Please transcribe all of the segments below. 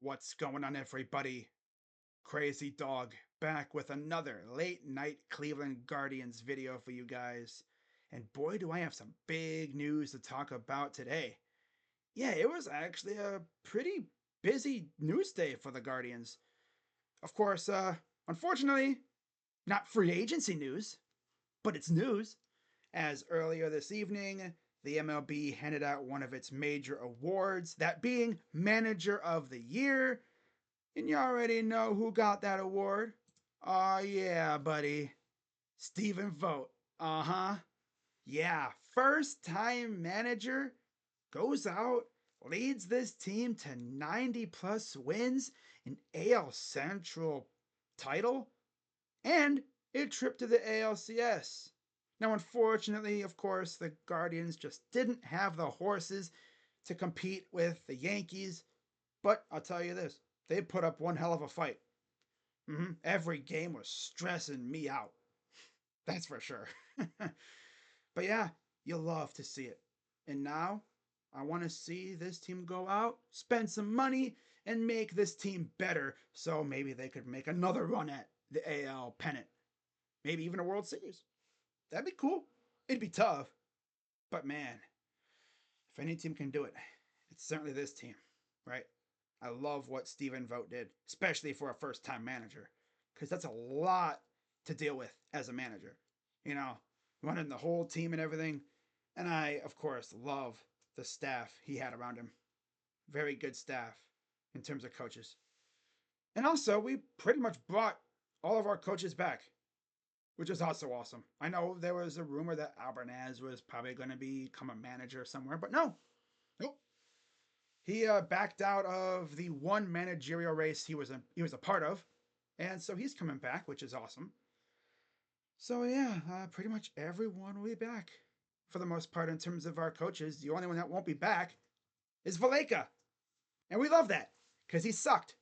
What's going on, everybody? Crazy Dog back with another late night Cleveland Guardians video for you guys. And boy, do I have some big news to talk about today. Yeah, it was actually a pretty busy news day for the Guardians. Of course, unfortunately, not free agency news, but it's news. As earlier this evening, the MLB handed out one of its major awards, that being Manager of the Year. And you already know who got that award. Oh, yeah, buddy. Stephen Vogt. Uh huh. Yeah, first time manager goes out, leads this team to 90 plus wins, an AL Central title, and a trip to the ALCS. Now, unfortunately, of course, the Guardians just didn't have the horses to compete with the Yankees, but I'll tell you this, they put up one hell of a fight. Every game was stressing me out. That's for sure. But yeah, you love to see it. And now I want to see this team go out, spend some money, and make this team better so maybe they could make another run at the AL pennant. Maybe even a World Series. That'd be cool. It'd be tough. But man, if any team can do it, it's certainly this team, right? I love what Stephen Vogt did, especially for a first time manager, because that's a lot to deal with as a manager. You know, running the whole team and everything. And I, of course, love the staff he had around him. Very good staff in terms of coaches. And also, we pretty much brought all of our coaches back, which is also awesome. I know there was a rumor that Albernaz was probably going to become a manager somewhere, but no. Nope. He backed out of the one managerial race he was a part of, and so he's coming back, which is awesome. So yeah, pretty much everyone will be back for the most part in terms of our coaches. The only one that won't be back is Valeka, and we love that because he sucked.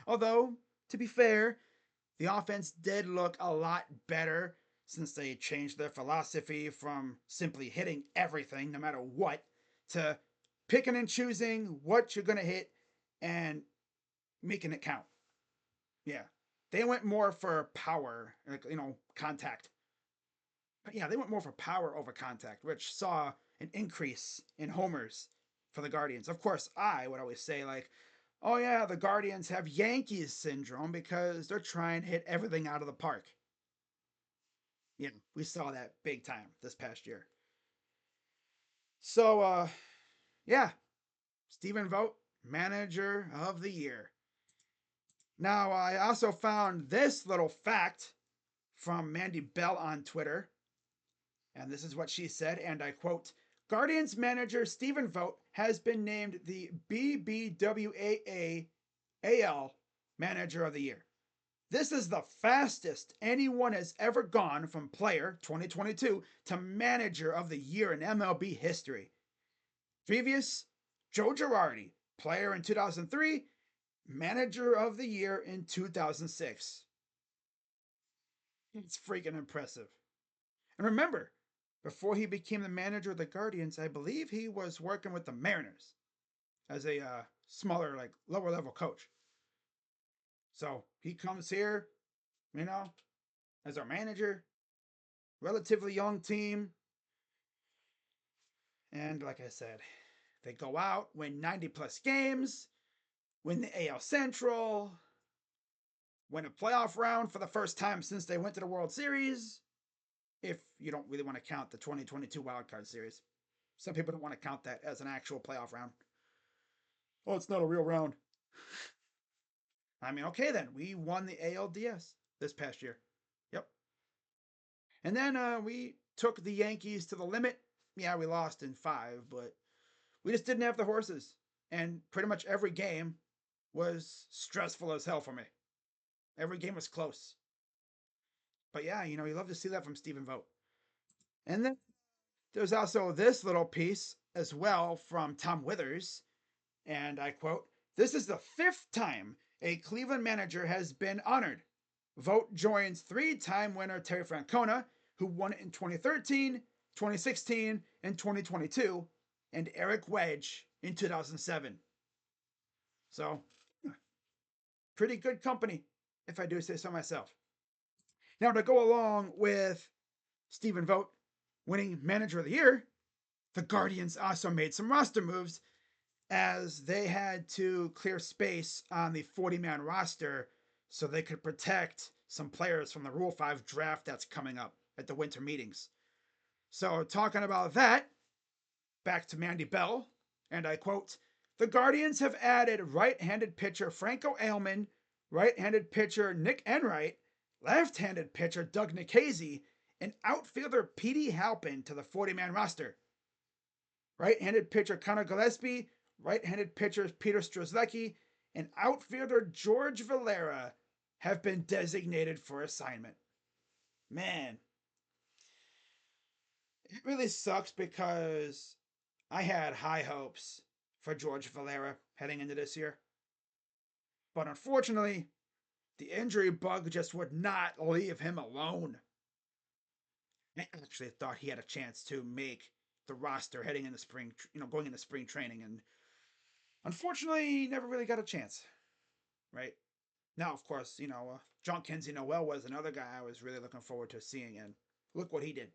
Although, to be fair, the offense did look a lot better since they changed their philosophy from simply hitting everything, no matter what, to picking and choosing what you're going to hit and making it count. Yeah. They went more for power, like, contact. But yeah, they went more for power over contact, which saw an increase in homers for the Guardians. Of course, I would always say, like, oh yeah, the Guardians have Yankees syndrome because they're trying to hit everything out of the park. Yeah, we saw that big time this past year. So, yeah, Stephen Vogt, Manager of the Year. Now, I also found this little fact from Mandy Bell on Twitter, and this is what she said, and I quote, Guardians manager Stephen Vogt has been named the BBWAA AL Manager of the Year. This is the fastest anyone has ever gone from player 2022 to manager of the year in MLB history. Previous, Joe Girardi, player in 2003, manager of the year in 2006. It's freaking impressive. And remember, before he became the manager of the Guardians, I believe he was working with the Mariners as a smaller, like lower level coach. So he comes here, you know, as our manager, relatively young team. And like I said, they go out, win 90 plus games, win the AL Central, win a playoff round for the first time since they went to the World Series. If you don't really want to count the 2022 Wild Card Series, some people don't want to count that as an actual playoff round. Oh, it's not a real round. I mean, okay then. We won the ALDS this past year. Yep. And then we took the Yankees to the limit. Yeah, we lost in five, but we just didn't have the horses. And pretty much every game was stressful as hell for me. Every game was close. But yeah, you love to see that from Stephen Vogt. And then there's also this little piece as well from Tom Withers. And I quote, this is the fifth time a Cleveland manager has been honored. Vogt joins three-time winner Terry Francona, who won it in 2013, 2016, and 2022, and Eric Wedge in 2007. So, pretty good company, if I do say so myself. Now, to go along with Stephen Vogt winning Manager of the Year, the Guardians also made some roster moves as they had to clear space on the 40-man roster so they could protect some players from the Rule 5 draft that's coming up at the winter meetings. So, talking about that, back to Mandy Bell, and I quote, "The Guardians have added right-handed pitcher Franco Ailman, right-handed pitcher Nick Enright, left-handed pitcher Doug Nikhazy, and outfielder Petey Halpin to the 40-man roster. Right-handed pitcher Connor Gillespie, right-handed pitcher Peter Strzelecki, and outfielder George Valera have been designated for assignment." Man, it really sucks because I had high hopes for George Valera heading into this year. But unfortunately, the injury bug just would not leave him alone. I actually thought he had a chance to make the roster heading into spring, going into spring training, and unfortunately, he never really got a chance. Right now, of course, John Kenzie Noel was another guy I was really looking forward to seeing, and look what he did.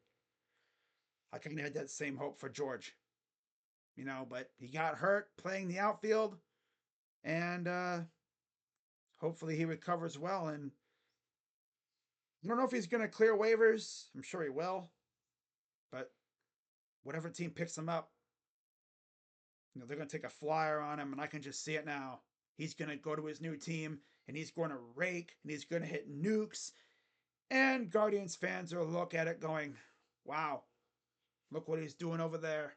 I kind of had that same hope for George, but he got hurt playing the outfield, and hopefully he recovers well. And I don't know if he's going to clear waivers. I'm sure he will, but whatever team picks him up, they're going to take a flyer on him, and I can just see it now. He's going to go to his new team, and he's going to rake, and he's going to hit nukes, and Guardians fans will look at it going, wow, look what he's doing over there.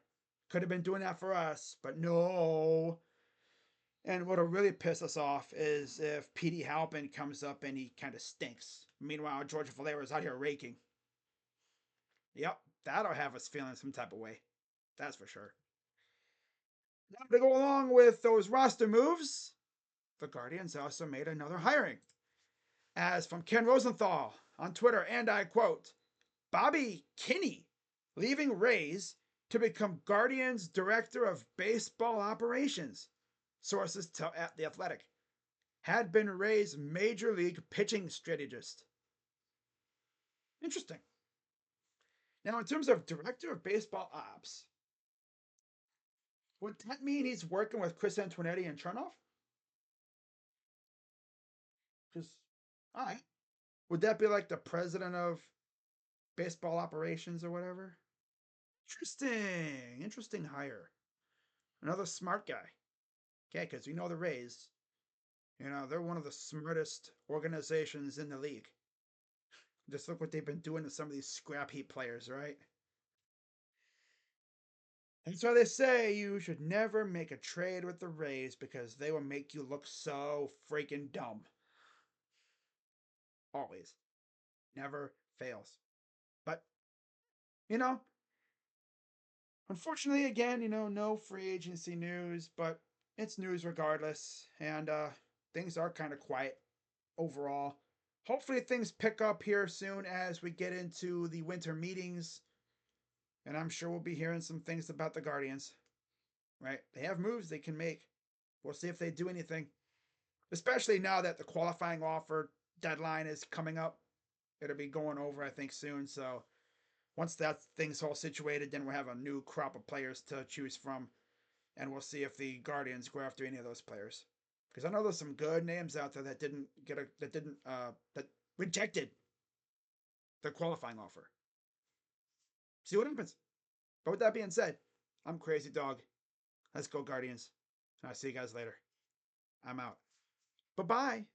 Could have been doing that for us, but no. And what'll really piss us off is if Petey Halpin comes up and he kind of stinks. Meanwhile, George Valera's out here raking. Yep, that'll have us feeling some type of way. That's for sure. Now, to go along with those roster moves, the Guardians also made another hiring. As from Ken Rosenthal on Twitter, and I quote, "Bobby Kinney leaving Rays to become Guardians Director of Baseball Operations." Sources tell at The Athletic. Had been Rays Major League pitching strategist. Interesting. Now, in terms of Director of Baseball Ops, would that mean he's working with Chris Antonetti and Chernoff? Because, all right. Would that be like the president of baseball operations or whatever? Interesting. Interesting hire. Another smart guy. Okay, because you know the Rays. They're one of the smartest organizations in the league. Just look what they've been doing to some of these scrap heap players, right? That's why they say you should never make a trade with the Rays because they will make you look so freaking dumb. Always. Never fails. But, you know, unfortunately, again, no free agency news, but it's news regardless. And things are kind of quiet overall. Hopefully, things pick up here soon as we get into the winter meetings. And I'm sure we'll be hearing some things about the Guardians. Right? They have moves they can make. We'll see if they do anything. Especially now that the qualifying offer deadline is coming up. It'll be going over, I think, soon. So once that thing's all situated, then we'll have a new crop of players to choose from. And we'll see if the Guardians go after any of those players. Because I know there's some good names out there that that rejected the qualifying offer. See what happens. But with that being said, I'm Crazy Dog. Let's go, Guardians. And I'll see you guys later. I'm out. Bye bye.